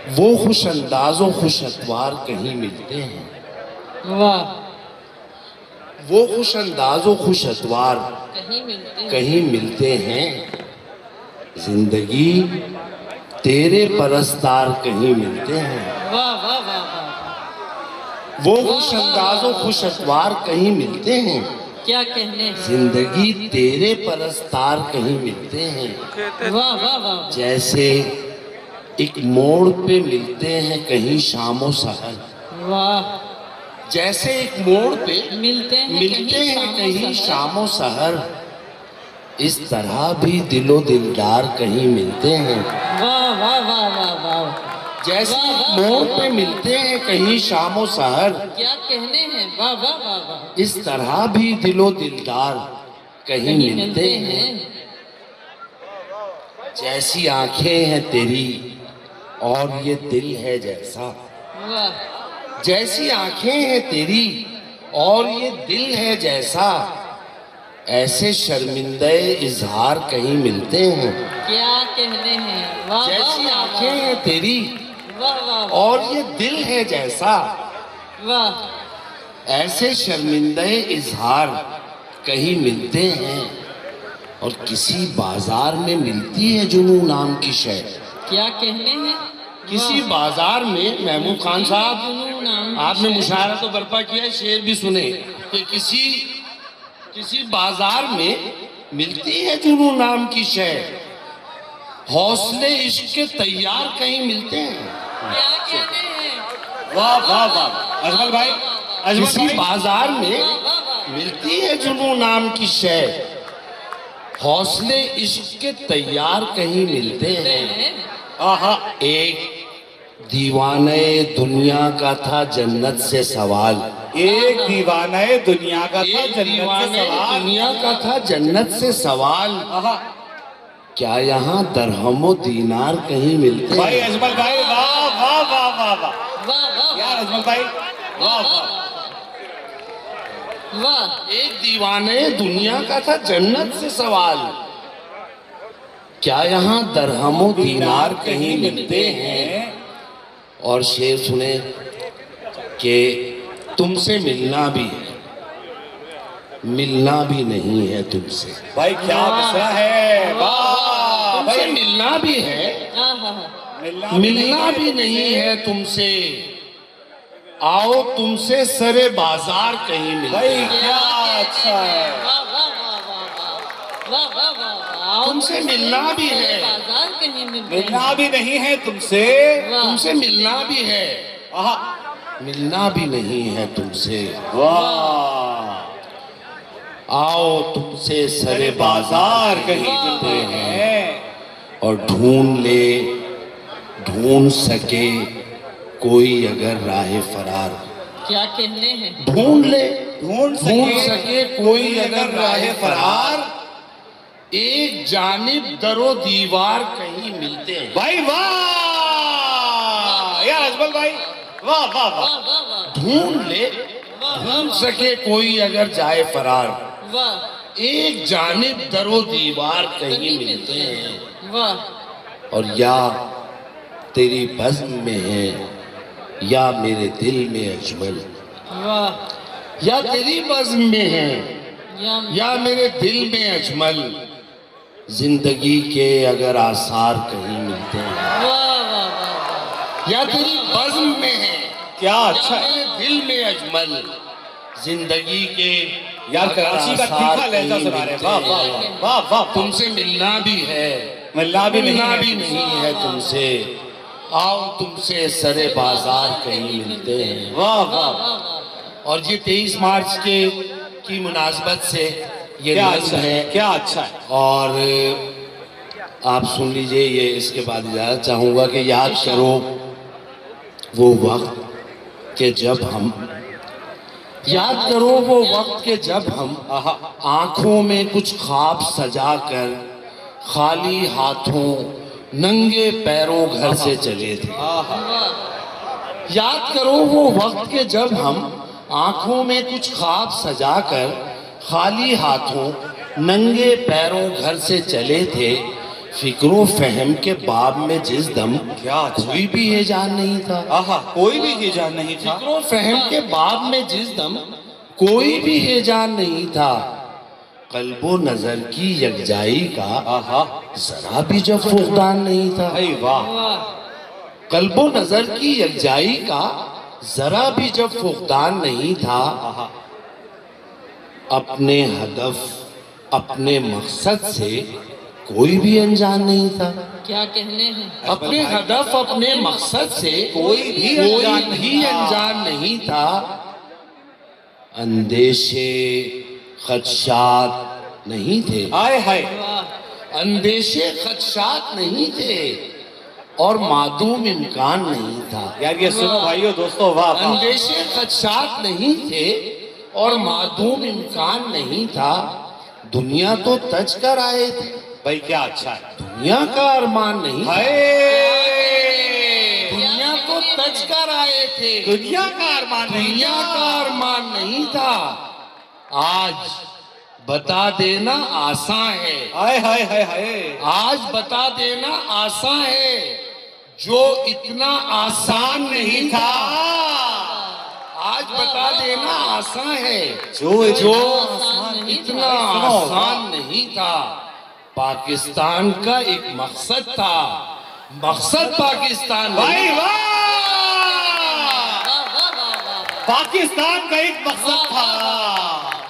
वो खुश अंदाज़ो खुश अतवार कहीं मिलते हैं। वाह। वो खुश अंदाज़ो खुश अतवार कहीं मिलते हैं। जिंदगी तेरे परस्तार कहीं मिलते हैं। वाह वाह वाह वाह। वो खुश अंदाज़ो खुश अतवार कहीं मिलते हैं। क्या कहने हैं। जिंदगी तेरे परस्तार कहीं मिलते हैं। वाह वाह वाह। जैसे एक मोड़ पे मिलते हैं कहीं शामो सहर। वाह। जैसे एक मोड़ पे मिलते हैं कहीं शामो सहर, इस तरह भी दिलो दिलदार कहीं मिलते हैं। वाह वाह वाह वाह वाह। जैसे एक मोड़ पे मिलते हैं कहीं शामो सहर, क्या कहने हैं। वाह वाह वाह वाह। इस तरह भी दिलो दिलदार कहीं मिलते हैं। जैसी आंखें हैं तेरी और ये दिल है जैसा। वाह। जैसी आंखें हैं तेरी और ये दिल है जैसा, ऐसे शर्मिंदे इजहार कहीं मिलते हैं। क्या कहने हैं। वाह जैसी वाह आंखें हैं तेरी वाह वाह और ये दिल है जैसा, वाह। ऐसे शर्मिंदे इजहार कहीं मिलते हैं। और किसी बाजार में मिलती है जुनू नाम की शय। क्या कहने हैं। किसी बाजार में, महमूद खान साहब जुनून नाम आपने मुशायरा तो बर्पा किया है, शेर भी सुने कि किसी बाजार में मिलती है जुनू नाम की शय, हौसले इश्क के तैयार कहीं मिलते हैं। क्या कहने हैं। वाह वाह वाह। अजमल भाई, किसी बाजार में मिलती है जुनू नाम की शय, हौसले इश्क के तैयार कहीं मिलते हैं। आहा। एक दीवाने दुनिया का था जन्नत से सवाल। एक दीवाने दुनिया का था एक जन्नत से दीवाने सवाल। दुनिया का था जन्नत से सवाल, आहा। क्या यहाँ दरहमो दीनार कहीं मिलते हैं? भाई अजमल भाई, वाह वाह वाह वाह वाह। वाह वाह यार अजमल भाई, वाह वाह। वाह। एक दीवाने दुनिया का था जन्नत से सवाल, क्या यहाँ दरहमो दीनार कहीं मिलते हैं? और शेर सुने कि तुमसे मिलना भी है, मिलना भी नहीं है तुमसे। भाई क्या मिसरा है। वाह तुमसे भाई। मिलना भी है, मिलना भी नहीं है तुमसे, आओ तुमसे सरे बाजार कहीं मिलते भाई हैं। क्या अच्छा है। वाह वाह वाह वाह वाह वाह वाह वाह। तुमसे मिलना भी है, बाजार कहीं मिलते मिलना भी नहीं है तुमसे। तुमसे मिलना भी है, आहा। मिलना भी नहीं है तुमसे, वाह। आओ तुमसे सरे बाजार कहीं मिलते हैं। और ढूंढ सके कोई अगर राह फरार। क्या कहने हैं। ढूंढ ढूंढ सके कोई अगर राह फरार, एक जानिब दरो दीवार कहीं मिलते हैं। भाई वाह यार अजमल भाई, वाह वाह वाह। वाह वाह वाह ढूंढ सके कोई अगर जाए फरार, वाह एक जानिब दरो दीवार कहीं मिलते हैं। वाह। और या तेरी बज़्म में है या मेरे दिल में अजमल, वाह। या तेरी बज़्म में है या मेरे दिल में अजमल, जिंदगी के अगर आसार कहीं मिलते हैं। वाह वाह वाह। या तेरी बज़्म में है क्या अच्छा या है मेरे दिल में अजमल, जिंदगी के यार। अगर कराची का आसार तीखा लहजा कहीं सुना रहे। मिलते वाह वाह हैं। वाह वाह। तुमसे मिलना भी है, मिलना भी मिलना नहीं भी नहीं है तुमसे, आओ तुमसे सरे बाजार कहीं मिलते हैं। वाह वाह। और ये 23 मार्च की मुनासबत से ये क्या नज़्म अच्छा है, क्या अच्छा है। और आप सुन लीजिए ये। इसके बाद इजाज़त चाहूँगा कि याद करो वो वक्त के जब हम, याद करो वो वक्त के जब हम आंखों में कुछ ख्वाब सजा कर खाली हाथों नंगे पैरों घर से चले थे। याद करो वो वक्त के जब हम आंखों में कुछ ख्वाब सजा कर खाली हाथों नंगे पैरों घर से चले थे, फिक्रो फहम के बाब में जिस दम क्या अच्छा है। कोई भी हेजान नहीं था। आहा, कोई भी हिजान नहीं था। फिक्रो फहम के बाब में जिस दम कोई भी हेजान नहीं था, कल्बो नजर की यकजाई का आहा, जरा भी जब फुकदान नहीं था। अरे वाह, वाह कल्बो नजर की यकजाई का जरा भी जब फुकदान नहीं था, आहा, अपने हदफ अपने मकसद से कोई भी अनजान नहीं था। क्या कहने हैं। अपने हदफ अपने मकसद से कोई भी अनजान नहीं था। अनजान नहीं था। अंदेशे खदशात नहीं थे। हाय हाय, वाह अंदेशे खदशात नहीं थे और मादूम इम्कान नहीं था। यार ये सुनो भाइयों दोस्तों, वाह वाह। अंदेशे खदशात नहीं थे और मादूम इम्कान नहीं था। दुनिया तो तज कर आए थे, भाई क्या अच्छा है। दुनिया का अरमान नहीं था। हाय, दुनिया को तज कर आए थे, दुनिया का अरमान नहीं दुनिया का अरमान नहीं था। आज बता देना आसान है, हाय हाय हाय हाय, आज बता देना आसान है, जो इतना आसान नहीं था। आज बता देना आसान है, जो आसान इतना आसान नहीं था। पाकिस्तान का एक मकसद था, मकसद पाकिस्तान भाई नहीं। वाह, वाह वाह वाह वाह वाह। पाकिस्तान का एक मकसद था।